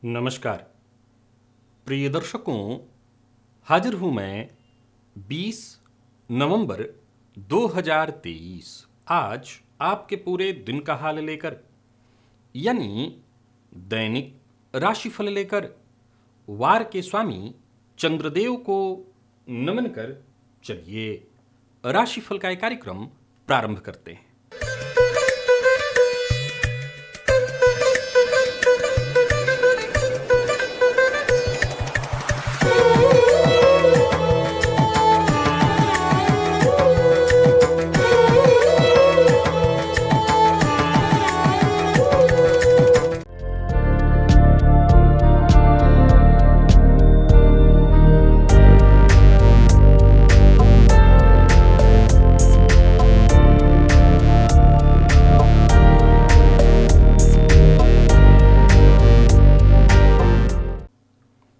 नमस्कार प्रिय दर्शकों, हाजिर हूं मैं 20 नवंबर 2023 आज आपके पूरे दिन का हाल लेकर, यानी दैनिक राशिफल लेकर वार के स्वामी चंद्रदेव को नमन कर चलिए राशिफल का एक कार्यक्रम प्रारंभ करते हैं।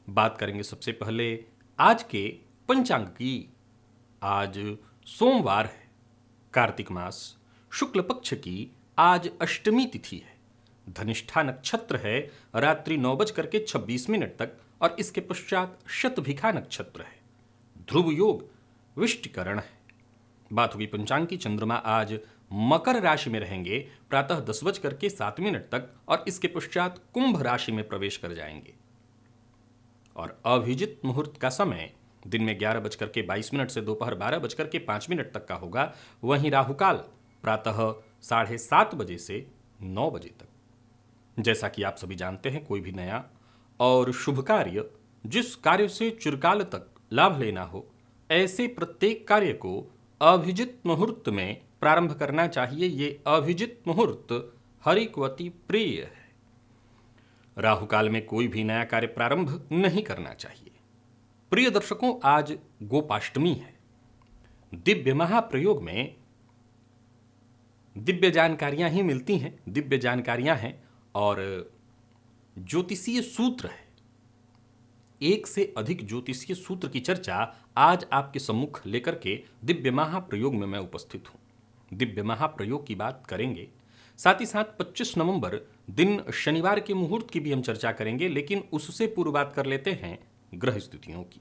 बात करेंगे सबसे पहले आज के पंचांग की। आज सोमवार है, कार्तिक मास शुक्ल पक्ष की आज अष्टमी तिथि है। धनिष्ठा नक्षत्र है रात्रि 9:26 तक और इसके पश्चात शतभिखा नक्षत्र है। ध्रुव योग विष्टिकरण है। बात होगी पंचांग की। चंद्रमा आज मकर राशि में रहेंगे प्रातः 10:07 तक और इसके पश्चात कुंभ राशि में प्रवेश कर जाएंगे। और अभिजित मुहूर्त का समय दिन में 11:22 से दोपहर 12:05 तक का होगा। वहीं राहुकाल प्रातः 7:30 बजे से 9 बजे तक। जैसा कि आप सभी जानते हैं, कोई भी नया और शुभ कार्य जिस कार्य से चिरकाल तक लाभ लेना हो, ऐसे प्रत्येक कार्य को अभिजित मुहूर्त में प्रारंभ करना चाहिए। ये अभिजित मुहूर्त हरिकवती प्रिय है। राहुकाल में कोई भी नया कार्य प्रारंभ नहीं करना चाहिए। प्रिय दर्शकों, आज गोपाष्टमी है। दिव्य महाप्रयोग में दिव्य जानकारियां ही मिलती हैं, दिव्य जानकारियां हैं और ज्योतिषीय सूत्र है। एक से अधिक ज्योतिषीय सूत्र की चर्चा आज आपके सम्मुख लेकर के दिव्य महाप्रयोग में मैं उपस्थित हूं। दिव्य महाप्रयोग की बात करेंगे, साथ ही साथ 25 नवंबर दिन शनिवार के मुहूर्त की भी हम चर्चा करेंगे, लेकिन उससे पूर्व बात कर लेते हैं ग्रह स्थितियों की।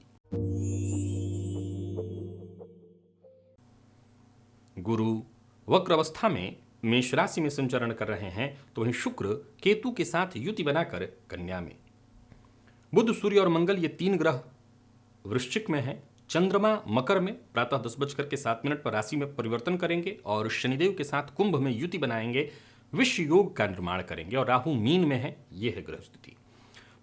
गुरु वक्र अवस्था में मेष राशि में संचरण कर रहे हैं, तो वहीं शुक्र केतु के साथ युति बनाकर कन्या में। बुध, सूर्य और मंगल ये तीन ग्रह वृश्चिक में हैं। चंद्रमा मकर में प्रातः 10:07 पर राशि में परिवर्तन करेंगे और शनिदेव के साथ कुंभ में युति बनाएंगे, विश्व योग का निर्माण करेंगे और राहु मीन में है। यह है ग्रह स्थिति।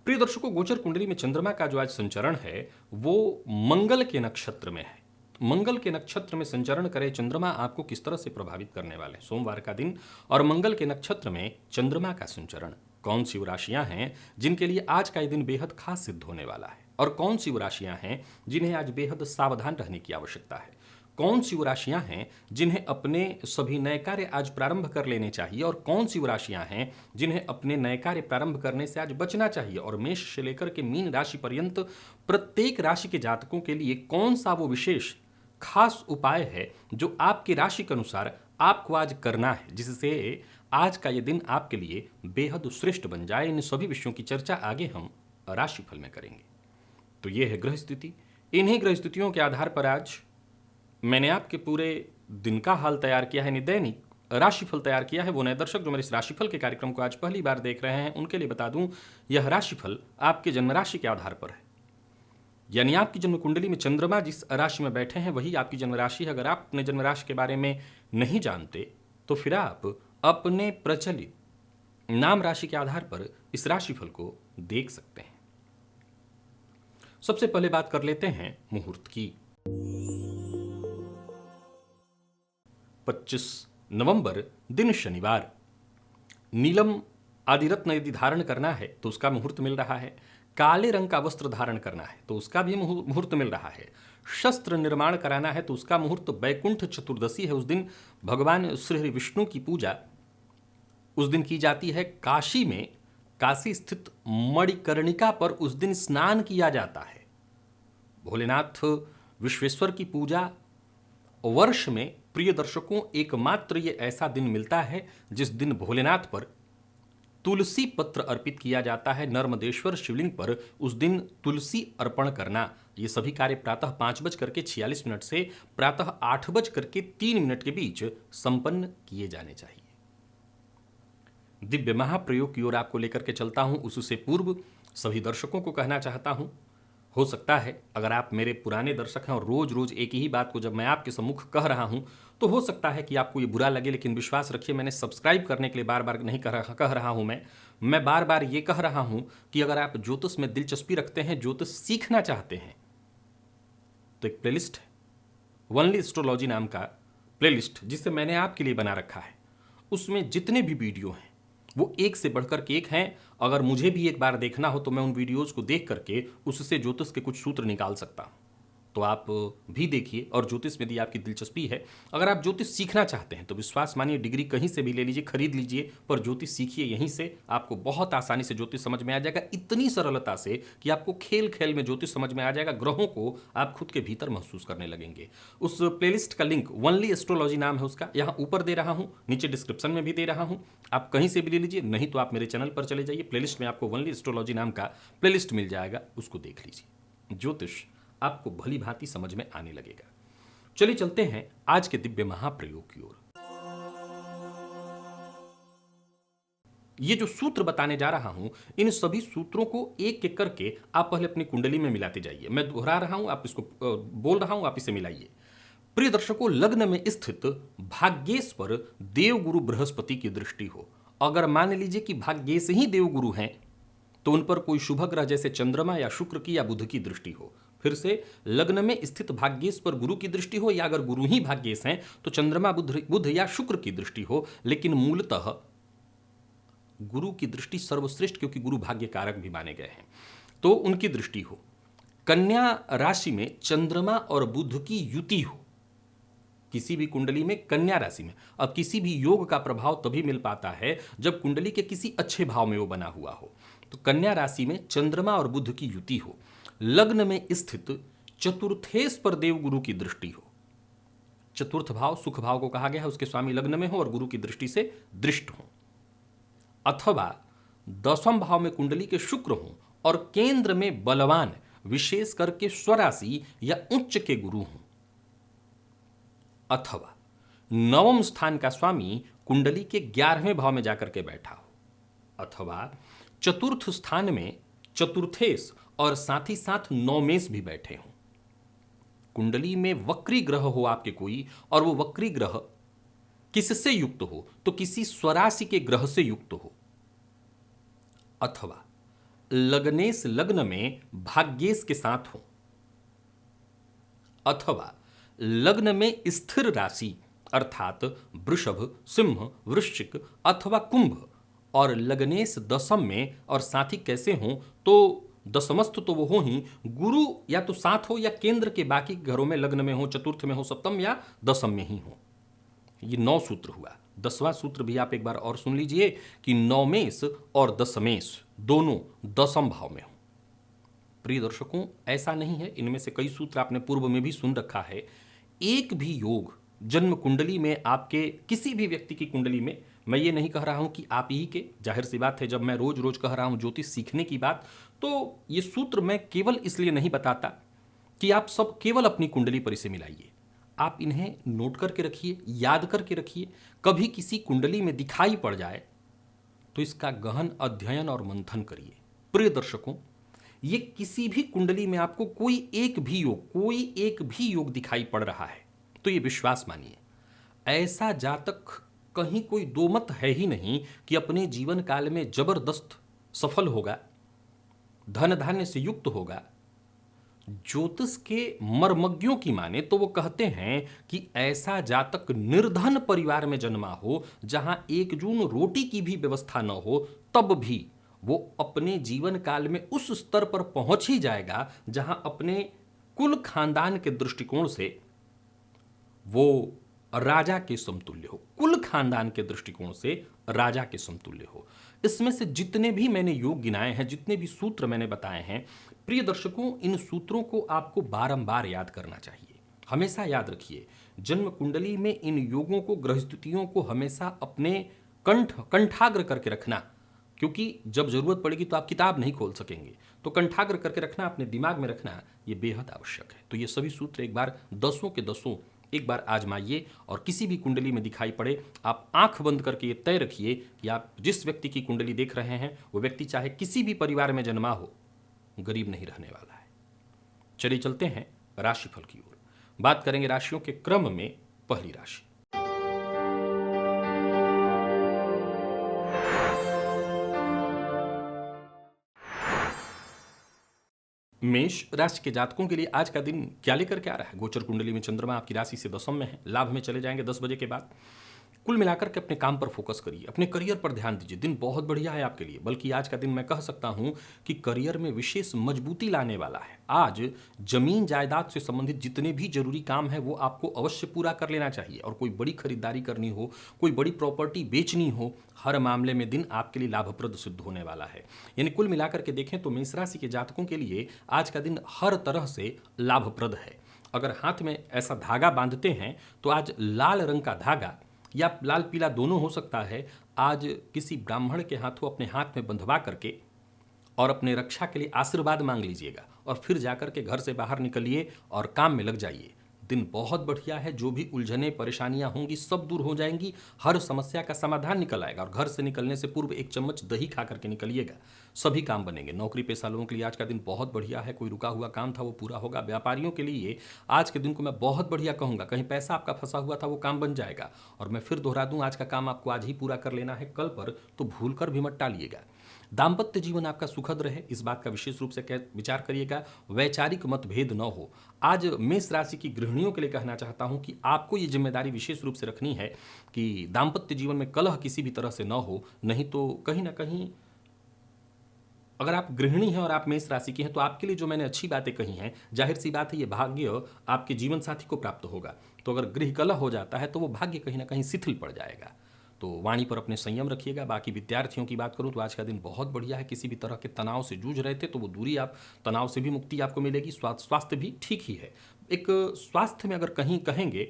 प्रिय दर्शकों, गोचर कुंडली में चंद्रमा का जो आज संचरण है वो मंगल के नक्षत्र में है। मंगल के नक्षत्र में संचरण करे चंद्रमा आपको किस तरह से प्रभावित करने वाले? सोमवार का दिन और मंगल के नक्षत्र में चंद्रमा का संचरण। कौन सी वो राशियां हैं जिनके लिए आज का यह दिन बेहद खास सिद्ध होने वाला है, और कौन सी वो राशियां हैं जिन्हें आज बेहद सावधान रहने की आवश्यकता है? कौन सी वो राशियां हैं जिन्हें अपने सभी नए कार्य आज प्रारंभ कर लेने चाहिए, और कौन सी वो राशियां हैं जिन्हें अपने नए कार्य प्रारंभ करने से आज बचना चाहिए? और मेष से लेकर के मीन राशि पर्यंत प्रत्येक राशि के जातकों के लिए कौन सा वो विशेष खास उपाय है जो आपकी राशि के अनुसार आपको आज करना है, जिससे आज का ये दिन आपके लिए बेहद श्रेष्ठ बन जाए? इन सभी विषयों की चर्चा आगे हम राशिफल में करेंगे। तो ये है ग्रह स्थिति। इन्हीं ग्रह स्थितियों के आधार पर आज मैंने आपके पूरे दिन का हाल तैयार किया है, दैनिक राशिफल तैयार किया है। वो नए दर्शक जो मेरे इस राशिफल के कार्यक्रम को आज पहली बार देख रहे हैं, उनके लिए बता दूं, यह राशिफल आपके जन्म राशि के आधार पर है। यानी आपकी जन्म कुंडली में चंद्रमा जिस राशि में बैठे हैं वही आपकी जन्म राशि है। अगर आप अपने जन्म राशि के बारे में नहीं जानते तो फिर आप अपने प्रचलित नाम राशि के आधार पर इस राशिफल को देख सकते हैं। सबसे पहले बात कर लेते हैं मुहूर्त की। 25 नवंबर दिन शनिवार। नीलम आदि रत्न यदि धारण करना है तो उसका मुहूर्त मिल रहा है। काले रंग का वस्त्र धारण करना है तो उसका भी मुहूर्त मिल रहा है। शस्त्र निर्माण कराना है तो उसका मुहूर्त वैकुंठ चतुर्दशी है। उस दिन भगवान श्री हरि विष्णु की पूजा उस दिन की जाती है। काशी में काशी स्थित मणिकर्णिका पर उस दिन स्नान किया जाता है। भोलेनाथ विश्वेश्वर की पूजा वर्ष में, प्रिय दर्शकों, एकमात्र ये ऐसा दिन मिलता है जिस दिन भोलेनाथ पर तुलसी पत्र अर्पित किया जाता है नर्मदेश्वर शिवलिंग पर। उस दिन तुलसी अर्पण करना, ये सभी कार्य प्रातः 5:46 से प्रातः 8:03 के बीच संपन्न किए जाने चाहिए। दिव्य महाप्रयोग की ओर आपको लेकर के चलता हूं, उससे पूर्व सभी दर्शकों को कहना चाहता हूं, हो सकता है अगर आप मेरे पुराने दर्शक हैं और रोज रोज एक ही बात को जब मैं आपके सम्मुख कह रहा हूं तो हो सकता है कि आपको ये बुरा लगे, लेकिन विश्वास रखिए मैंने सब्सक्राइब करने के लिए बार बार नहीं कह रहा हूं। मैं बार बार ये कह रहा हूं कि अगर आप ज्योतिष में दिलचस्पी रखते हैं, ज्योतिष सीखना चाहते हैं, तो एक प्लेलिस्ट है वनली एस्ट्रोलॉजी नाम का प्लेलिस्ट, जिसे मैंने आपके लिए बना रखा है। उसमें जितने भी वीडियो हैं वो एक से बढ़कर के एक हैं। अगर मुझे भी एक बार देखना हो तो मैं उन वीडियोस को देख करके उससे ज्योतिष के कुछ सूत्र निकाल सकता हूं। तो आप भी देखिए, और ज्योतिष में यदि आपकी दिलचस्पी है, अगर आप ज्योतिष सीखना चाहते हैं तो विश्वास मानिए डिग्री कहीं से भी ले लीजिए, खरीद लीजिए, पर ज्योतिष सीखिए यहीं से। आपको बहुत आसानी से ज्योतिष समझ में आ जाएगा, इतनी सरलता से कि आपको खेल खेल में ज्योतिष समझ में आ जाएगा। ग्रहों को आप खुद के भीतर महसूस करने लगेंगे। उस प्लेलिस्ट का लिंक वनली एस्ट्रोलॉजी नाम है उसका, यहाँ ऊपर दे रहा हूँ, नीचे डिस्क्रिप्शन में भी दे रहा हूँ। आप कहीं से भी ले लीजिए, नहीं तो आप मेरे चैनल पर चले जाइए, प्लेलिस्ट में आपको वनली एस्ट्रोलॉजी नाम का प्लेलिस्ट मिल जाएगा, उसको देख लीजिए। ज्योतिष आपको भली भांति समझ में आने लगेगा। चलिए चलते हैं आज के दिव्य महाप्रयोग की ओर। ये जो सूत्र बताने जा रहा हूं, इन सभी सूत्रों को एक एक करके आप पहले अपनी कुंडली में मिलाते जाइए। मैं दोहरा रहा हूं, आप इसको बोल रहा हूं, आप इसे मिलाइए। प्रिय दर्शकों, लग्न में स्थित भाग्येश पर देवगुरु बृहस्पति की दृष्टि हो, अगर मान लीजिए कि भाग्येश ही देवगुरु हैं, तो उन पर कोई शुभ ग्रह जैसे चंद्रमा या शुक्र की या बुध की दृष्टि हो। फिर से, लग्न में स्थित भाग्येश पर गुरु की दृष्टि हो, या अगर गुरु ही भाग्येश हैं तो चंद्रमा बुध या शुक्र की दृष्टि हो, लेकिन मूलतः गुरु की दृष्टि सर्वश्रेष्ठ, क्योंकि गुरु भाग्य कारक भी माने गए हैं, तो उनकी दृष्टि हो। कन्या राशि में चंद्रमा और बुध की युति हो, किसी भी कुंडली में कन्या राशि में। अब किसी भी योग का प्रभाव तभी मिल पाता है जब कुंडली के किसी अच्छे भाव में वो बना हुआ हो। तो कन्या राशि में चंद्रमा और बुध की युति हो, लग्न में स्थित चतुर्थेश पर देवगुरु की दृष्टि हो। चतुर्थ भाव सुख भाव को कहा गया है, उसके स्वामी लग्न में हो और गुरु की दृष्टि से दृष्ट हो। अथवा 10वें भाव में कुंडली के शुक्र हो और केंद्र में बलवान, विशेष करके स्वराशि या उच्च के गुरु हों। अथवा 9वें स्थान का स्वामी कुंडली के 11वें भाव में जाकर के बैठा हो। अथवा चतुर्थ स्थान में चतुर्थेश और साथ ही साथ नौमेश भी बैठे हों। कुंडली में वक्री ग्रह हो आपके कोई, और वो वक्री ग्रह किससे युक्त हो, तो किसी स्वराशि के ग्रह से युक्त हो। अथवा लग्नेश लग्न में भाग्येश के साथ हो। अथवा लग्न में स्थिर राशि अर्थात वृषभ, सिंह, वृश्चिक अथवा कुंभ, और लग्नेश दशम में, और साथ ही कैसे हो, तो दशमस्थ तो वो हो ही, गुरु या तो साथ हो या केंद्र के बाकी घरों में लग्न में हो, चतुर्थ में हो, सप्तम या दशम में ही हो। ये 9 सूत्र हुआ। 10वां सूत्र भी आप एक बार और सुन लीजिए कि नौमेश और दशमेश दोनों दशम भाव में हो। प्रिय दर्शकों, ऐसा नहीं है, इनमें से कई सूत्र आपने पूर्व में भी सुन रखा है। एक भी योग जन्म कुंडली में, आपके किसी भी व्यक्ति की कुंडली में, मैं ये नहीं कह रहा हूं कि आप ही के, जाहिर सी बात है जब मैं रोज रोज कह रहा हूं ज्योतिष सीखने की बात, तो ये सूत्र मैं केवल इसलिए नहीं बताता कि आप सब केवल अपनी कुंडली पर इसे मिलाइए। आप इन्हें नोट करके रखिए, याद करके रखिए। कभी किसी कुंडली में दिखाई पड़ जाए तो इसका गहन अध्ययन और मंथन करिए। प्रिय दर्शकों, ये किसी भी कुंडली में आपको कोई एक भी योग दिखाई पड़ रहा है तो ये विश्वास मानिए, ऐसा जातक कहीं कोई दो मत है ही नहीं कि अपने जीवन काल में जबरदस्त सफल होगा, धन धान्य से युक्त होगा। ज्योतिष के मर्मज्ञों की माने तो वो कहते हैं कि ऐसा जातक निर्धन परिवार में जन्मा हो, जहां एक जून रोटी की भी व्यवस्था न हो, तब भी वो अपने जीवन काल में उस स्तर पर पहुंच ही जाएगा जहां अपने कुल खानदान के दृष्टिकोण से वो राजा के समतुल्य हो। कुल खानदान के दृष्टिकोण से राजा के समतुल्य हो। इसमें से जितने भी मैंने योग गिनाए हैं, जितने भी सूत्र मैंने बताए हैं, प्रिय दर्शकों, इन सूत्रों को आपको बारंबार याद करना चाहिए। हमेशा याद रखिए, जन्म कुंडली में इन योगों को, ग्रह स्थितियों को हमेशा अपने कंठाग्र करके रखना, क्योंकि जब जरूरत पड़ेगी तो आप किताब नहीं खोल सकेंगे। तो कंठाग्र करके रखना, अपने दिमाग में रखना, ये बेहद आवश्यक है। तो ये सभी सूत्र एक बार दसों के दसों एक बार आजमाइए, और किसी भी कुंडली में दिखाई पड़े आप आंख बंद करके ये तय रखिए कि आप जिस व्यक्ति की कुंडली देख रहे हैं वो व्यक्ति चाहे किसी भी परिवार में जन्मा हो, गरीब नहीं रहने वाला है। चलिए चलते हैं राशिफल की ओर। बात करेंगे राशियों के क्रम में। पहली राशि मेष राशि के जातकों के लिए आज का दिन क्या लेकर के आ रहा है। गोचर कुंडली में चंद्रमा आपकी राशि से दशम में है, लाभ में चले जाएंगे 10 बजे के बाद। कुल मिलाकर के अपने काम पर फोकस करिए, अपने करियर पर ध्यान दीजिए। दिन बहुत बढ़िया है आपके लिए, बल्कि आज का दिन मैं कह सकता हूं कि करियर में विशेष मजबूती लाने वाला है। आज जमीन जायदाद से संबंधित जितने भी जरूरी काम है वो आपको अवश्य पूरा कर लेना चाहिए, और कोई बड़ी खरीदारी करनी हो, कोई बड़ी प्रॉपर्टी बेचनी हो, हर मामले में दिन आपके लिए लाभप्रद सिद्ध होने वाला है। यानी कुल मिलाकर के देखें तो मेष राशि के जातकों के लिए आज का दिन हर तरह से लाभप्रद है। अगर हाथ में ऐसा धागा बांधते हैं तो आज लाल रंग का धागा या लाल पीला दोनों हो सकता है, आज किसी ब्राह्मण के हाथों अपने हाथ में बंधवा करके और अपने रक्षा के लिए आशीर्वाद मांग लीजिएगा, और फिर जाकर के घर से बाहर निकलिए और काम में लग जाइए। दिन बहुत बढ़िया है, जो भी उलझने परेशानियां होंगी सब दूर हो जाएंगी, हर समस्या का समाधान निकल आएगा। और घर से निकलने से पूर्व एक चम्मच दही खा करके निकलिएगा, सभी काम बनेंगे। नौकरी पेशा लोगों के लिए आज का दिन बहुत बढ़िया है, कोई रुका हुआ काम था वो पूरा होगा। व्यापारियों के लिए आज के दिन को मैं बहुत बढ़िया कहूँगा, कहीं पैसा आपका फंसा हुआ था वो काम बन जाएगा। और मैं फिर दोहरा दूँ, आज का काम आपको आज ही पूरा कर लेना है, कल पर तो भूल कर भी मत टालिएगा। दाम्पत्य जीवन आपका सुखद रहे, इस बात का विशेष रूप से विचार करिएगा। वैचारिक मतभेद न हो। आज मेष राशि की गृहिणियों के लिए कहना चाहता हूं कि आपको ये जिम्मेदारी विशेष रूप से रखनी है कि दाम्पत्य जीवन में कलह किसी भी तरह से न हो, नहीं तो कहीं ना कहीं अगर आप गृहिणी हैं और आप मेष राशि की हैं तो आपके लिए जो मैंने अच्छी बातें कही हैं, जाहिर सी बात है ये भाग्य आपके जीवन साथी को प्राप्त होगा। तो अगर गृह कलह हो जाता है तो वो भाग्य कहीं ना कहीं शिथिल पड़ जाएगा। तो वाणी पर अपने संयम रखिएगा। बाकी विद्यार्थियों की बात करूं तो आज का दिन बहुत बढ़िया है। किसी भी तरह के तनाव से जूझ रहे थे तो वो दूरी, आप तनाव से भी मुक्ति आपको मिलेगी। स्वास्थ्य भी ठीक ही है। एक स्वास्थ्य में अगर कहीं कहेंगे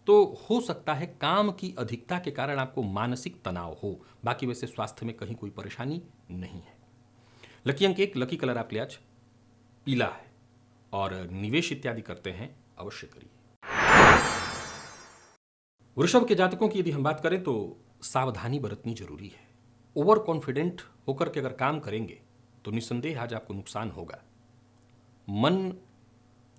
तो हो सकता है काम की अधिकता के कारण आपको मानसिक तनाव हो, बाकी वैसे स्वास्थ्य में कहीं कोई परेशानी नहीं है। लकी अंक 1, लकी कलर आपके लिए आज पीला है, और निवेश इत्यादि करते हैं अवश्य करिए। वृषभ के जातकों की यदि हम बात करें तो सावधानी बरतनी जरूरी है। ओवर कॉन्फिडेंट होकर के अगर काम करेंगे तो निस्संदेह आज आपको नुकसान होगा। मन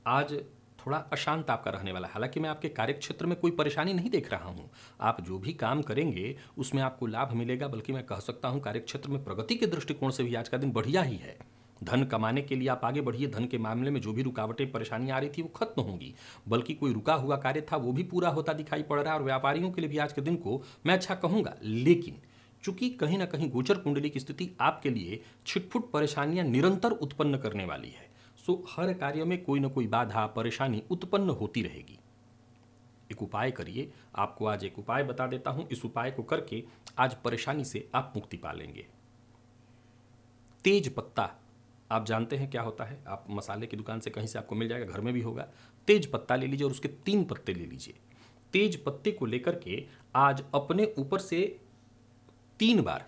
आज थोड़ा अशांत आपका रहने वाला है। हालांकि मैं आपके कार्यक्षेत्र में कोई परेशानी नहीं देख रहा हूं, आप जो भी काम करेंगे उसमें आपको लाभ मिलेगा, बल्कि मैं कह सकता हूं कार्यक्षेत्र में प्रगति के दृष्टिकोण से भी आज का दिन बढ़िया ही है। धन कमाने के लिए आप आगे बढ़िए। धन के मामले में जो भी रुकावटें परेशानियां आ रही थी वो खत्म होंगी, बल्कि कोई रुका हुआ कार्य था वो भी पूरा होता दिखाई पड़ रहा है। और व्यापारियों के लिए भी आज के दिन को मैं अच्छा कहूंगा, लेकिन चूंकि कहीं ना कहीं गोचर कुंडली की स्थिति आपके लिए छिटपुट परेशानियां निरंतर उत्पन्न करने वाली है, सो हर कार्य में कोई ना कोई बाधा परेशानी उत्पन्न होती रहेगी। एक उपाय करिए, आपको आज एक उपाय बता देता हूं। इस उपाय को करके आज परेशानी से आप मुक्ति पा लेंगे। तेज पत्ता आप जानते हैं क्या होता है, आप मसाले की दुकान से कहीं से आपको मिल जाएगा, घर में भी होगा। तेज पत्ता ले लीजिए और उसके 3 पत्ते ले लीजिए। तेज पत्ते को लेकर के आज अपने ऊपर से 3 बार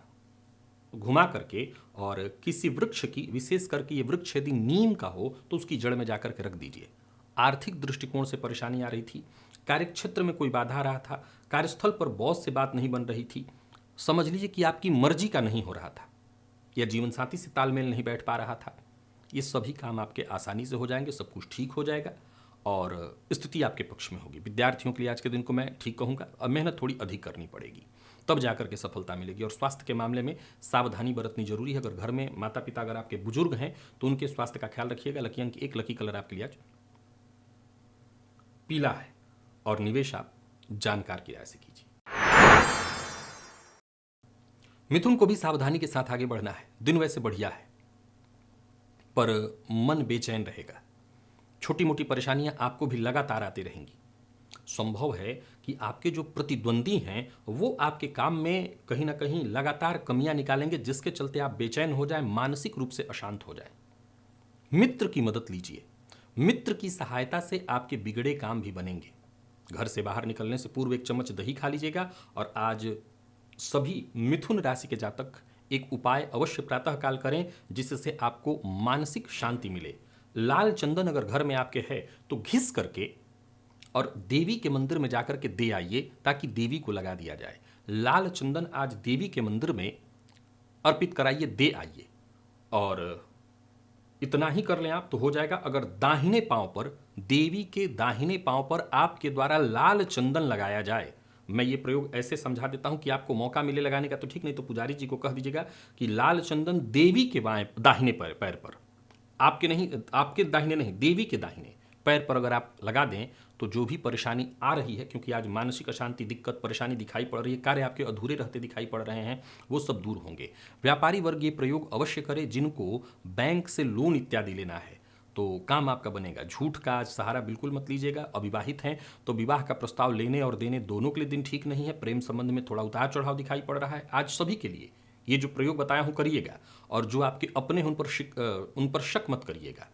घुमा करके, और किसी वृक्ष की, विशेष करके ये वृक्ष यदि नीम का हो तो उसकी जड़ में जाकर के रख दीजिए। आर्थिक दृष्टिकोण से परेशानी आ रही थी, कार्यक्षेत्र में कोई बाधा आ रहा था, कार्यस्थल पर बॉस से बात नहीं बन रही थी, समझ लीजिए कि आपकी मर्जी का नहीं हो रहा था, या जीवन साथी से तालमेल नहीं बैठ पा रहा था, ये सभी काम आपके आसानी से हो जाएंगे। सब कुछ ठीक हो जाएगा और स्थिति आपके पक्ष में होगी। विद्यार्थियों के लिए आज के दिन को मैं ठीक कहूँगा, अब मेहनत थोड़ी अधिक करनी पड़ेगी, तब जाकर के सफलता मिलेगी। और स्वास्थ्य के मामले में सावधानी बरतनी जरूरी है। अगर घर में माता पिता अगर आपके बुजुर्ग हैं तो उनके स्वास्थ्य का ख्याल रखिएगा। लकी अंक 1, लकी कलर आपके लिए आज पीला है, और निवेश आप जानकार की राय से कीजिए। मिथुन को भी सावधानी के साथ आगे बढ़ना है। दिन वैसे बढ़िया है पर मन बेचैन रहेगा। छोटी मोटी परेशानियां आपको भी लगातार आती रहेंगी। संभव है कि आपके जो प्रतिद्वंदी हैं वो आपके काम में कहीं ना कहीं लगातार कमियां निकालेंगे, जिसके चलते आप बेचैन हो जाएं, मानसिक रूप से अशांत हो जाएं। मित्र की मदद लीजिए। मित्र की सहायता से आपके बिगड़े काम भी बनेंगे। घर से बाहर निकलने से पूर्व 1 चम्मच दही खा लीजिएगा। और आज सभी मिथुन राशि के जातक एक उपाय अवश्य प्रातःकाल करें जिससे आपको मानसिक शांति मिले। लाल चंदन अगर घर में आपके है तो घिस करके और देवी के मंदिर में जाकर के दे आइए ताकि देवी को लगा दिया जाए। लाल चंदन आज देवी के मंदिर में अर्पित कराइए, दे आइए। और इतना ही कर लें आप तो हो जाएगा। अगर दाहिने पांव पर, देवी के दाहिने पांव पर आपके द्वारा लाल चंदन लगाया जाए, मैं ये प्रयोग ऐसे समझा देता हूं कि आपको मौका मिले लगाने का तो ठीक, नहीं तो पुजारी जी को कह दीजिएगा कि लाल चंदन देवी के बाएं दाहिने पैर पर, आपके नहीं, आपके दाहिने नहीं, देवी के दाहिने पैर पर अगर आप लगा दें तो जो भी परेशानी आ रही है, क्योंकि आज मानसिक अशांति, दिक्कत, परेशानी दिखाई पड़ रही है, कार्य आपके अधूरे रहते दिखाई पड़ रहे हैं, वो सब दूर होंगे। व्यापारी वर्ग ये प्रयोग अवश्य करे जिनको बैंक से लोन इत्यादि लेना है, तो काम आपका बनेगा। झूठ का आज सहारा बिल्कुल मत लीजिएगा। अविवाहित हैं तो विवाह का प्रस्ताव लेने और देने दोनों के लिए दिन ठीक नहीं है। प्रेम संबंध में थोड़ा उतार चढ़ाव दिखाई पड़ रहा है। आज सभी के लिए ये जो प्रयोग बताया हूं करिएगा, और जो आपके अपने हैं उन पर शक मत करिएगा।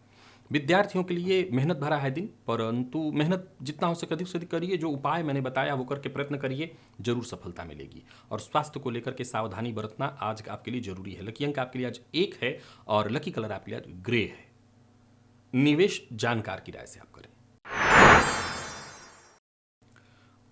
विद्यार्थियों के लिए मेहनत भरा है दिन, परंतु मेहनत जितना हो सके अधिक से अधिक करिए। जो उपाय मैंने बताया वो करके प्रयत्न करिए, जरूर सफलता मिलेगी। और स्वास्थ्य को लेकर के सावधानी बरतना आज आपके लिए जरूरी है। लकी अंक आपके लिए आज 1 है और लकी कलर आपके लिए आज ग्रे है। निवेश जानकार की राय से आप करें।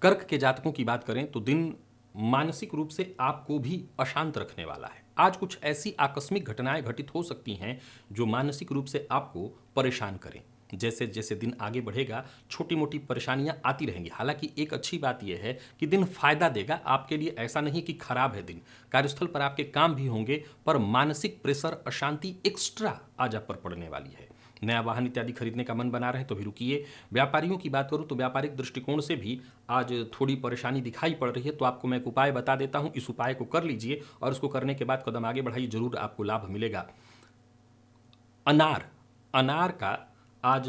कर्क के जातकों की बात करें तो दिन मानसिक रूप से आपको भी अशांत रखने वाला है। आज कुछ ऐसी आकस्मिक घटनाएं घटित हो सकती हैं जो मानसिक रूप से आपको परेशान करें। जैसे जैसे दिन आगे बढ़ेगा छोटी मोटी परेशानियां आती रहेंगी। हालांकि एक अच्छी बात यह है कि दिन फायदा देगा आपके लिए, ऐसा नहीं कि खराब है दिन। कार्यस्थल पर आपके काम भी होंगे, पर मानसिक प्रेशर, अशांति एक्स्ट्रा आज आप पर पड़ने वाली है। नया वाहन इत्यादि खरीदने का मन बना रहे तो भी रुकिए। व्यापारियों की बात करूं तो व्यापारिक दृष्टिकोण से भी आज थोड़ी परेशानी दिखाई पड़ रही है, तो आपको मैं एक उपाय बता देता हूं। इस उपाय को कर लीजिए और इसको करने के बाद कदम आगे बढ़ाइए, जरूर आपको लाभ मिलेगा। अनार का आज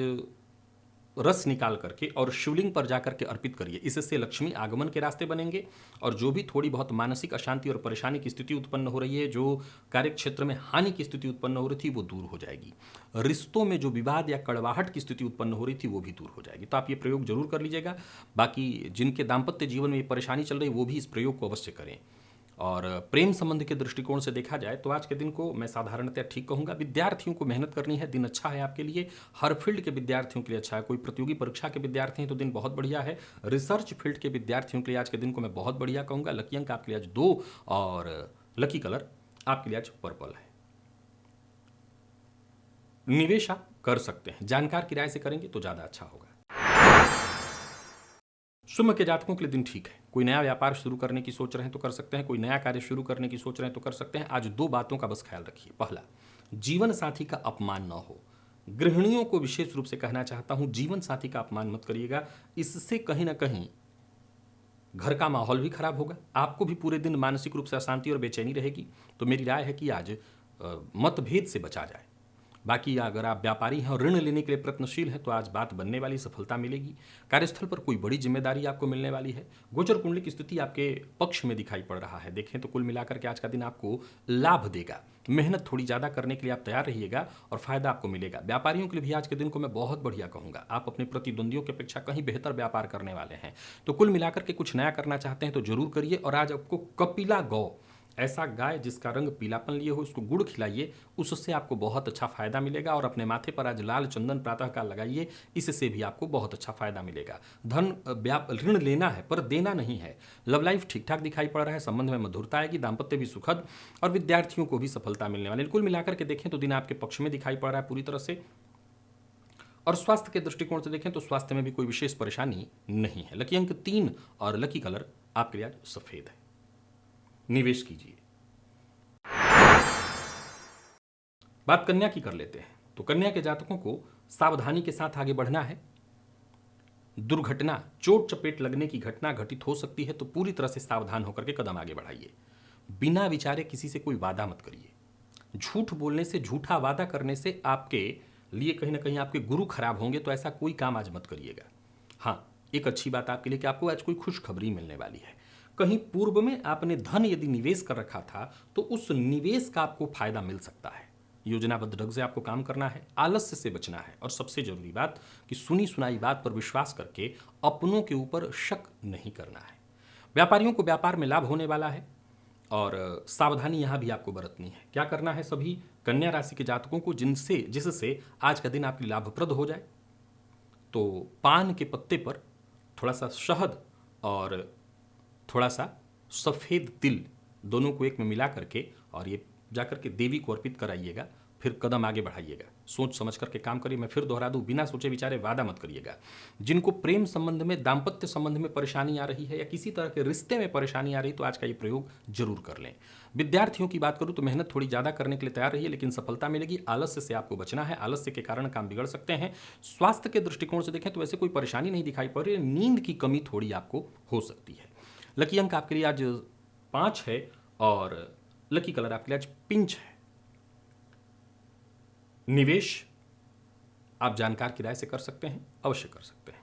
रस निकाल करके और शिवलिंग पर जाकर के अर्पित करिए। इससे लक्ष्मी आगमन के रास्ते बनेंगे और जो भी थोड़ी बहुत मानसिक अशांति और परेशानी की स्थिति उत्पन्न हो रही है, जो कार्य क्षेत्र में हानि की स्थिति उत्पन्न हो रही थी, वो दूर हो जाएगी। रिश्तों में जो विवाद या कड़वाहट की स्थिति उत्पन्न हो रही थी, वो भी दूर हो जाएगी। तो आप ये प्रयोग जरूर कर लीजिएगा। बाकी जिनके दाम्पत्य जीवन में ये परेशानी चल रही है वो भी इस प्रयोग को अवश्य करें। और प्रेम संबंध के दृष्टिकोण से देखा जाए तो आज के दिन को मैं साधारणतः ठीक कहूंगा। विद्यार्थियों को मेहनत करनी है, दिन अच्छा है आपके लिए। हर फील्ड के विद्यार्थियों के लिए अच्छा है। कोई प्रतियोगी परीक्षा के विद्यार्थी हैं तो दिन बहुत बढ़िया है। रिसर्च फील्ड के विद्यार्थियों के लिए आज के दिन को मैं बहुत बढ़िया कहूंगा। लकी अंक आपके लिए आज 2 और लकी कलर आपके लिए आज पर्पल है। निवेश आप कर सकते हैं, जानकार की राय से करेंगे तो ज्यादा अच्छा होगा। सिंह के जातकों के लिए दिन ठीक है। कोई नया व्यापार शुरू करने की सोच रहे हैं तो कर सकते हैं, कोई नया कार्य शुरू करने की सोच रहे हैं तो कर सकते हैं। आज 2 बातों का बस ख्याल रखिए। पहला, जीवन साथी का अपमान न हो। गृहिणियों को विशेष रूप से कहना चाहता हूं, जीवन साथी का अपमान मत करिएगा। इससे कहीं ना कहीं घर का माहौल भी खराब होगा, आपको भी पूरे दिन मानसिक रूप से अशांति और बेचैनी रहेगी। तो मेरी राय है कि आज मतभेद से बचा जाए। बाकी अगर आप व्यापारी हैं और ऋण लेने के लिए प्रयत्नशील हैं तो आज बात बनने वाली, सफलता मिलेगी। कार्यस्थल पर कोई बड़ी जिम्मेदारी आपको मिलने वाली है। गोचर कुंडली की स्थिति आपके पक्ष में दिखाई पड़ रहा है। देखें तो कुल मिलाकर के आज का दिन आपको लाभ देगा। मेहनत थोड़ी ज़्यादा करने के लिए आप तैयार रहिएगा और फायदा आपको मिलेगा। व्यापारियों के लिए भी आज के दिन को मैं बहुत बढ़िया कहूँगा। आप अपने प्रतिद्वंदियों की अपेक्षा कहीं बेहतर व्यापार करने वाले हैं। तो कुल मिलाकर के कुछ नया करना चाहते हैं तो जरूर करिए। और आज आपको कपिला गौ, ऐसा गाय जिसका रंग पीलापन लिए हो, उसको गुड़ खिलाइए, उससे आपको बहुत अच्छा फायदा मिलेगा। और अपने माथे पर आज लाल चंदन प्रातःकाल लगाइए, इससे भी आपको बहुत अच्छा फायदा मिलेगा। ऋण लेना है पर देना नहीं है। लव लाइफ ठीक ठाक दिखाई पड़ रहा है, संबंध में मधुरता आएगी, दाम्पत्य भी सुखद और विद्यार्थियों को भी सफलता मिलने वाली। कुल मिलाकर के देखें तो दिन आपके पक्ष में दिखाई पड़ रहा है पूरी तरह से। और स्वास्थ्य के दृष्टिकोण से देखें तो स्वास्थ्य में भी कोई विशेष परेशानी नहीं है। लकी अंक 3 और लकी कलर आपके लिए आज सफेद है। निवेश कीजिए। बात कन्या की कर लेते हैं। तो कन्या के जातकों को सावधानी के साथ आगे बढ़ना है। दुर्घटना, चोट चपेट लगने की घटना घटित हो सकती है, तो पूरी तरह से सावधान होकर के कदम आगे बढ़ाइए। बिना विचारे किसी से कोई वादा मत करिए। झूठ बोलने से, झूठा वादा करने से आपके लिए कहीं ना कहीं आपके गुरु खराब होंगे, तो ऐसा कोई काम आज मत करिएगा। हाँ, एक अच्छी बात आपके लिए कि आपको आज कोई खुशखबरी मिलने वाली है। कहीं पूर्व में आपने धन यदि निवेश कर रखा था तो उस निवेश का आपको फायदा मिल सकता है। योजनाबद्ध ढंग से आपको काम करना है, आलस्य से बचना है और सबसे जरूरी बात कि सुनी सुनाई बात पर विश्वास करके अपनों के ऊपर शक नहीं करना है। व्यापारियों को व्यापार में लाभ होने वाला है। और सावधानी यहाँ भी आपको बरतनी है। क्या करना है सभी कन्या राशि के जातकों को जिससे आज का दिन आपके लाभप्रद हो जाए? तो पान के पत्ते पर थोड़ा सा शहद और थोड़ा सा सफ़ेद तिल दोनों को एक में मिला करके और ये जाकर के देवी को अर्पित कराइएगा, फिर कदम आगे बढ़ाइएगा। सोच समझ करके काम करिए। मैं फिर दोहरा दूं, बिना सोचे विचारे वादा मत करिएगा। जिनको प्रेम संबंध में, दाम्पत्य संबंध में परेशानी आ रही है या किसी तरह के रिश्ते में परेशानी आ रही है तो आज का ये प्रयोग जरूर कर लें। विद्यार्थियों की बात करूं तो मेहनत थोड़ी ज़्यादा करने के लिए तैयार रहिए, लेकिन सफलता मिलेगी। आलस्य से आपको बचना है, आलस्य के कारण काम बिगड़ सकते हैं। स्वास्थ्य के दृष्टिकोण से देखें तो वैसे कोई परेशानी नहीं दिखाई पड़ रही है, नींद की कमी थोड़ी आपको हो सकती है। लकी अंक आपके लिए आज 5 है और लकी कलर आपके लिए आज पिंच है। निवेश आप जानकार की राय से कर सकते हैं, अवश्य कर सकते हैं।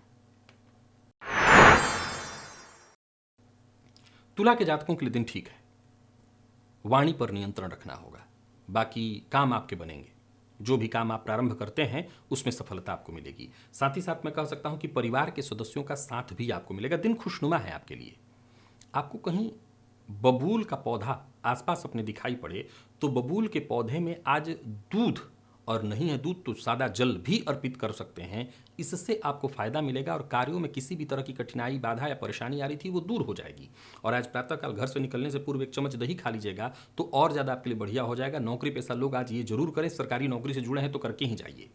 तुला के जातकों के लिए दिन ठीक है। वाणी पर नियंत्रण रखना होगा, बाकी काम आपके बनेंगे। जो भी काम आप प्रारंभ करते हैं उसमें सफलता आपको मिलेगी। साथ ही साथ मैं कह सकता हूं कि परिवार के सदस्यों का साथ भी आपको मिलेगा। दिन खुशनुमा है आपके लिए। आपको कहीं बबूल का पौधा आसपास अपने दिखाई पड़े तो बबूल के पौधे में आज दूध, और नहीं है दूध तो सादा जल भी अर्पित कर सकते हैं। इससे आपको फायदा मिलेगा और कार्यों में किसी भी तरह की कठिनाई, बाधा या परेशानी आ रही थी वो दूर हो जाएगी। और आज प्रातःकाल घर से निकलने से पूर्व 1 चम्मच दही खा लीजिएगा तो और ज़्यादा आपके लिए बढ़िया हो जाएगा। नौकरी पेशा लोग आज ये जरूर करें, सरकारी नौकरी से जुड़े हैं तो करके ही जाइए।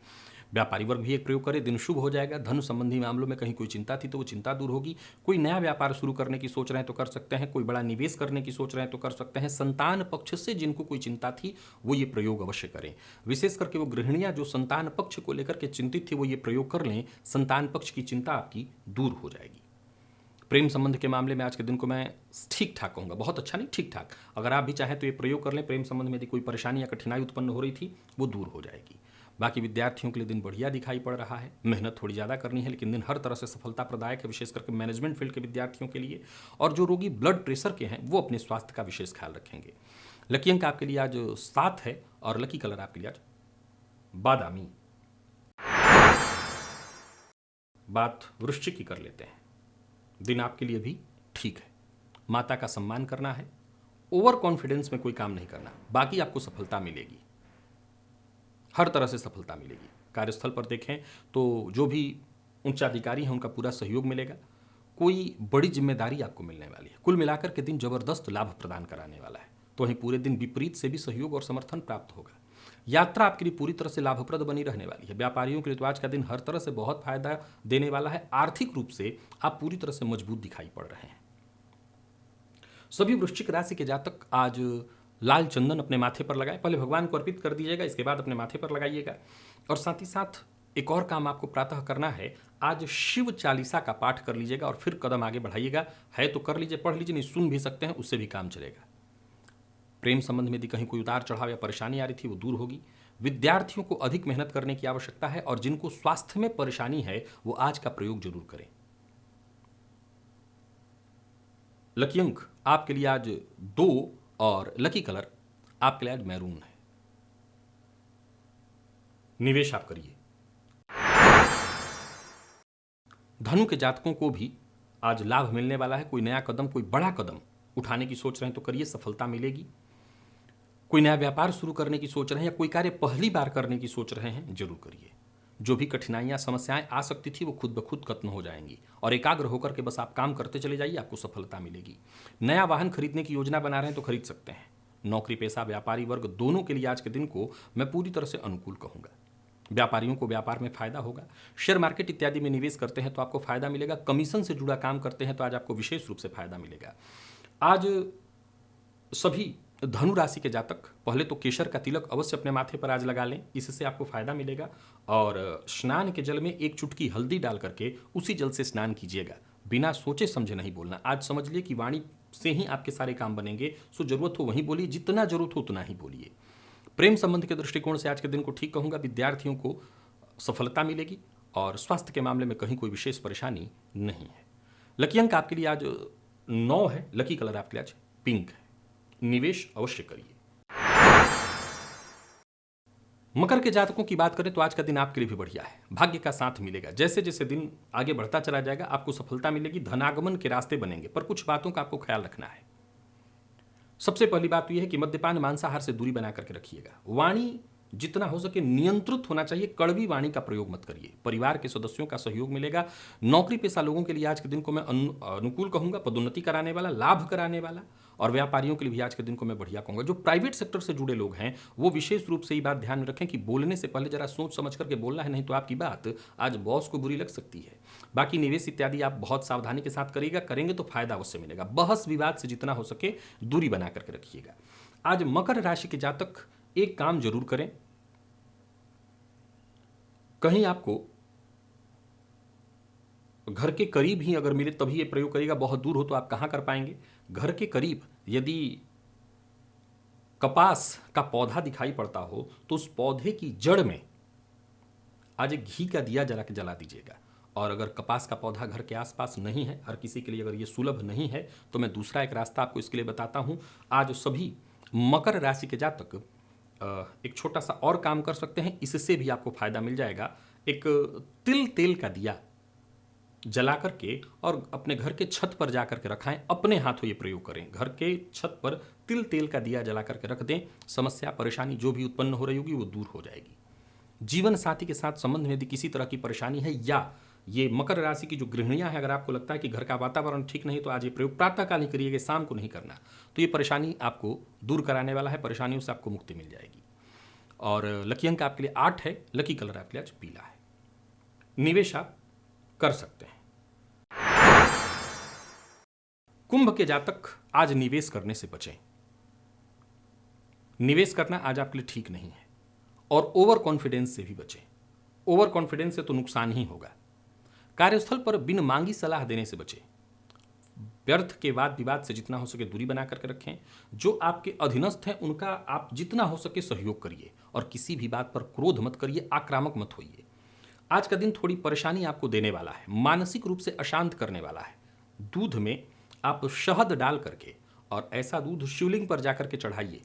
व्यापारी वर्ग भी एक प्रयोग करे, दिन शुभ हो जाएगा। धन संबंधी मामलों में कहीं कोई चिंता थी तो वो चिंता दूर होगी। कोई नया व्यापार शुरू करने की सोच रहे हैं तो कर सकते हैं। कोई बड़ा निवेश करने की सोच रहे हैं तो कर सकते हैं। संतान पक्ष से जिनको कोई चिंता थी वो ये प्रयोग अवश्य करें। विशेष करके वो गृहिणियां जो संतान पक्ष को लेकर के चिंतित थी वो ये प्रयोग कर लें, संतान पक्ष की चिंता आपकी दूर हो जाएगी। प्रेम संबंध के मामले में आज के दिन को मैं ठीक ठाक कहूँगा, बहुत अच्छा नहीं, ठीक ठाक। अगर आप भी चाहें तो ये प्रयोग कर लें। प्रेम संबंध में यदि कोई परेशानी या कठिनाई उत्पन्न हो रही थी वो दूर हो जाएगी। बाकी विद्यार्थियों के लिए दिन बढ़िया दिखाई पड़ रहा है। मेहनत थोड़ी ज़्यादा करनी है लेकिन दिन हर तरह से सफलता प्रदायक है, विशेष करके मैनेजमेंट फील्ड के विद्यार्थियों के लिए। और जो रोगी ब्लड प्रेशर के हैं वो अपने स्वास्थ्य का विशेष ख्याल रखेंगे। लकी अंक आपके लिए आज 7 है और लकी कलर आपके लिए आज बादामी। बात वृश्चिक की कर लेते हैं। दिन आपके लिए भी ठीक है। माता का सम्मान करना है, ओवर कॉन्फिडेंस में कोई काम नहीं करना, बाकी आपको सफलता मिलेगी, हर तरह से सफलता मिलेगी। कार्यस्थल पर देखें तो जो भी उच्चाधिकारी हैं उनका पूरा सहयोग मिलेगा। कोई बड़ी जिम्मेदारी आपको मिलने वाली है। कुल मिलाकर के दिन जबरदस्त लाभ प्रदान कराने वाला है। तो वहीं पूरे दिन विपरीत से भी सहयोग और समर्थन प्राप्त होगा। यात्रा आपके लिए पूरी तरह से लाभप्रद बनी रहने वाली है। व्यापारियों के लिए तो आज का दिन हर तरह से बहुत फायदा देने वाला है। आर्थिक रूप से आप पूरी तरह से मजबूत दिखाई पड़ रहे हैं। सभी वृश्चिक राशि के जातक आज लाल चंदन अपने माथे पर लगाएं। पहले भगवान को अर्पित कर दीजिएगा, इसके बाद अपने माथे पर लगाइएगा। और साथ ही साथ एक और काम आपको प्रातः करना है। आज शिव चालीसा का पाठ कर लीजिएगा और फिर कदम आगे बढ़ाइएगा। है तो कर लीजिए, पढ़ लीजिए, नहीं सुन भी सकते हैं, उससे भी काम चलेगा। प्रेम संबंध में यदि कहीं कोई उतार चढ़ाव या परेशानी आ रही थी वो दूर होगी। विद्यार्थियों को अधिक मेहनत करने की आवश्यकता है और जिनको स्वास्थ्य में परेशानी है वो आज का प्रयोग जरूर करें। लकी अंक आपके लिए आज 2 और लकी कलर आपके लिए आज मैरून है। निवेश आप करिए। धनु के जातकों को भी आज लाभ मिलने वाला है। कोई नया कदम, कोई बड़ा कदम उठाने की सोच रहे हैं तो करिए, सफलता मिलेगी। कोई नया व्यापार शुरू करने की सोच रहे हैं या कोई कार्य पहली बार करने की सोच रहे हैं, जरूर करिए। जो भी कठिनाइयां, समस्याएं आ सकती थी वो खुद ब खुद खत्म हो जाएंगी और एकाग्र होकर के बस आप काम करते चले जाइए, आपको सफलता मिलेगी। नया वाहन खरीदने की योजना बना रहे हैं तो खरीद सकते हैं। नौकरी पेशा, व्यापारी वर्ग दोनों के लिए आज के दिन को मैं पूरी तरह से अनुकूल कहूंगा। व्यापारियों को व्यापार में फायदा होगा। शेयर मार्केट इत्यादि में निवेश करते हैं तो आपको फायदा मिलेगा। कमीशन से जुड़ा काम करते हैं तो आज आपको विशेष रूप से फायदा मिलेगा। आज सभी धनु राशि के जातक पहले तो केसर का तिलक अवश्य अपने माथे पर आज लगा लें, इससे आपको फायदा मिलेगा। और स्नान के जल में 1 चुटकी हल्दी डाल करके उसी जल से स्नान कीजिएगा। बिना सोचे समझे नहीं बोलना। आज समझ लिए कि वाणी से ही आपके सारे काम बनेंगे, सो जरूरत हो वहीं बोलिए, जितना जरूरत हो उतना ही बोलिए। प्रेम संबंध के दृष्टिकोण से आज के दिन को ठीक कहूंगा। विद्यार्थियों को सफलता मिलेगी और स्वास्थ्य के मामले में कहीं कोई विशेष परेशानी नहीं है। लकी अंक आपके लिए आज 9 है। लकी कलर आपके लिए आज पिंक है। निवेश अवश्य करिए। मकर के जातकों की बात करें तो आज का दिन आपके लिए भी बढ़िया है। भाग्य का साथ मिलेगा। जैसे जैसे दिन आगे बढ़ता चला जाएगा आपको सफलता मिलेगी। धनागमन के रास्ते बनेंगे, पर कुछ बातों का आपको ख्याल रखना है। सबसे पहली बात तो यह है कि मद्यपान मांसाहार से दूरी बना करके रखिएगा। वाणी जितना हो सके नियंत्रित होना चाहिए, कड़वी वाणी का प्रयोग मत करिए। परिवार के सदस्यों का सहयोग मिलेगा। नौकरी पेशा लोगों के लिए आज के दिन को मैं अनुकूल कहूंगा, पदोन्नति कराने वाला, लाभ कराने वाला। और व्यापारियों के लिए भी आज के दिन को मैं बढ़िया कहूंगा। जो प्राइवेट सेक्टर से जुड़े लोग हैं वो विशेष रूप से ये बात ध्यान में रखें कि बोलने से पहले जरा सोच समझ करके बोलना है, नहीं तो आपकी बात आज बॉस को बुरी लग सकती है। बाकी निवेश इत्यादि आप बहुत सावधानी के साथ करेंगे तो फायदा अवश्य मिलेगा। बहस विवाद से जितना हो सके दूरी बना करके रखिएगा। आज मकर राशि के जातक एक काम जरूर करें, कहीं आपको घर के करीब ही अगर मिले तभी ये प्रयोग करिएगा। बहुत दूर हो तो आप कहां कर पाएंगे। घर के करीब यदि कपास का पौधा दिखाई पड़ता हो तो उस पौधे की जड़ में आज एक घी का दिया जला दीजिएगा। और अगर कपास का पौधा घर के आसपास नहीं है, हर किसी के लिए अगर ये सुलभ नहीं है, तो मैं दूसरा एक रास्ता आपको इसके लिए बताता हूं। आज सभी मकर राशि के जातक एक छोटा सा और काम कर सकते हैं, इससे भी आपको फायदा मिल जाएगा। एक तेल का दिया जला करके और अपने घर के छत पर जाकर के रखाएं, अपने हाथों ये प्रयोग करें। घर के छत पर तेल का दिया जला करके रख दें, समस्या परेशानी जो भी उत्पन्न हो रही होगी वो दूर हो जाएगी। जीवन साथी के साथ संबंध में यदि किसी तरह की परेशानी है, या ये मकर राशि की जो गृहिणियां हैं, अगर आपको लगता है कि घर का वातावरण ठीक नहीं, तो आज ये प्रयोग प्रातःकाल ही करिएगा, शाम को नहीं करना। तो ये परेशानी आपको दूर कराने वाला है, परेशानियों से आपको मुक्ति मिल जाएगी। और लकी अंक आपके लिए 8 है, लकी कलर आपके लिए आज पीला है। निवेश आप कर सकते हैं। कुंभ के जातक आज निवेश करने से बचें। निवेश करना आज आपके लिए ठीक नहीं है। और ओवर कॉन्फिडेंस से भी बचें। ओवर कॉन्फिडेंस से तो नुकसान ही होगा। कार्यस्थल पर बिन मांगी सलाह देने से बचें। व्यर्थ के वाद विवाद से जितना हो सके दूरी बना करके रखें। जो आपके अधीनस्थ हैं उनका आप जितना हो सके सहयोग करिए और किसी भी बात पर क्रोध मत करिए, आक्रामक मत होइए। आज का दिन थोड़ी परेशानी आपको देने वाला है, मानसिक रूप से अशांत करने वाला है। दूध में आप शहद डाल करके और ऐसा दूध शिवलिंग पर जाकर के चढ़ाइए।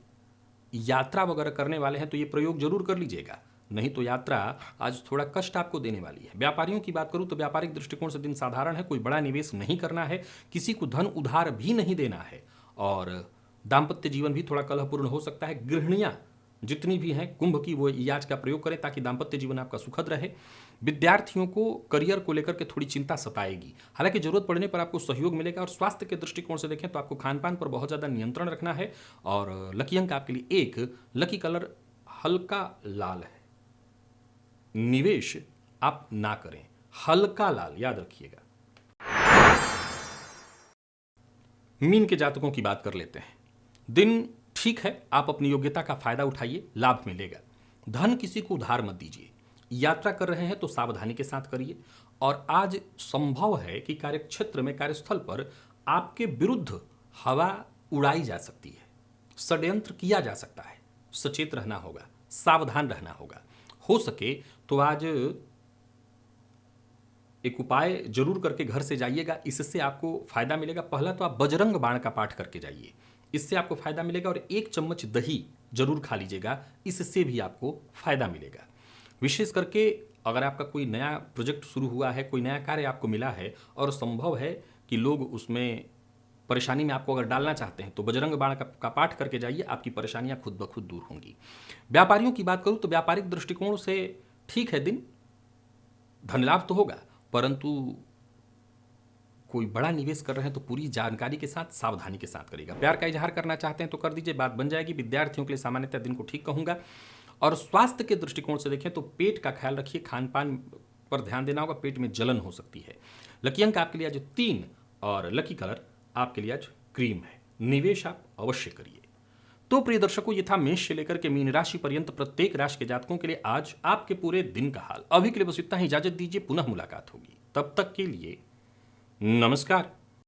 यात्रा वगैरह करने वाले हैं तो ये प्रयोग जरूर कर लीजिएगा, नहीं तो यात्रा आज थोड़ा कष्ट आपको देने वाली है। व्यापारियों की बात करूं तो व्यापारिक दृष्टिकोण से दिन साधारण है, कोई बड़ा निवेश नहीं करना है, किसी को धन उधार भी नहीं देना है। और दाम्पत्य जीवन भी थोड़ा कलहपूर्ण हो सकता है। गृहिणियां जितनी भी हैं कुंभ की, वो आज का प्रयोग करें ताकि दाम्पत्य जीवन आपका सुखद रहे। विद्यार्थियों को करियर को लेकर के थोड़ी चिंता सताएगी, हालांकि जरूरत पड़ने पर आपको सहयोग मिलेगा। और स्वास्थ्य के दृष्टिकोण से देखें तो आपको खान पान पर बहुत ज़्यादा नियंत्रण रखना है। और लकी अंक आपके लिए 1, लकी कलर हल्का लाल है। निवेश आप ना करें, हल्का लाल याद रखिएगा। मीन के जातकों की बात कर लेते हैं। दिन ठीक है, आप अपनी योग्यता का फायदा उठाइए, लाभ मिलेगा। धन किसी को उधार मत दीजिए। यात्रा कर रहे हैं तो सावधानी के साथ करिए। और आज संभव है कि कार्यक्षेत्र में, कार्यस्थल पर आपके विरुद्ध हवा उड़ाई जा सकती है, षड्यंत्र किया जा सकता है। सचेत रहना होगा, सावधान रहना होगा। हो सके तो आज एक उपाय जरूर करके घर से जाइएगा, इससे आपको फायदा मिलेगा। पहला तो आप बजरंग बाण का पाठ करके जाइए, इससे आपको फायदा मिलेगा। और 1 चम्मच दही जरूर खा लीजिएगा, इससे भी आपको फायदा मिलेगा। विशेष करके अगर आपका कोई नया प्रोजेक्ट शुरू हुआ है, कोई नया कार्य आपको मिला है और संभव है कि लोग उसमें परेशानी में आपको अगर डालना चाहते हैं, तो बजरंग बाण का पाठ करके जाइए, आपकी परेशानियां खुद ब खुद दूर होंगी। व्यापारियों की बात करूं तो व्यापारिक दृष्टिकोण से ठीक है दिन, धन लाभ तो होगा, परंतु कोई बड़ा निवेश कर रहे हैं तो पूरी जानकारी के साथ, सावधानी के साथ करिएगा। प्यार का इजहार करना चाहते हैं तो कर दीजिए, बात बन जाएगी। विद्यार्थियों के लिए सामान्यतः दिन को ठीक कहूंगा। और स्वास्थ्य के दृष्टिकोण से देखें तो पेट का ख्याल रखिए, खान पान पर ध्यान देना होगा, पेट में जलन हो सकती है। लकी अंक आपके लिए आज 3 और लकी कलर आपके लिए आज क्रीम है। निवेश आप अवश्य करिए। तो प्रिय दर्शकों, ये था मेष से लेकर के मीन राशि पर्यंत प्रत्येक राशि के जातकों के लिए आज आपके पूरे दिन का हाल। अभी के लिए बस इतना ही, इजाजत दीजिए, पुनः मुलाकात होगी। तब तक के लिए नमस्कार।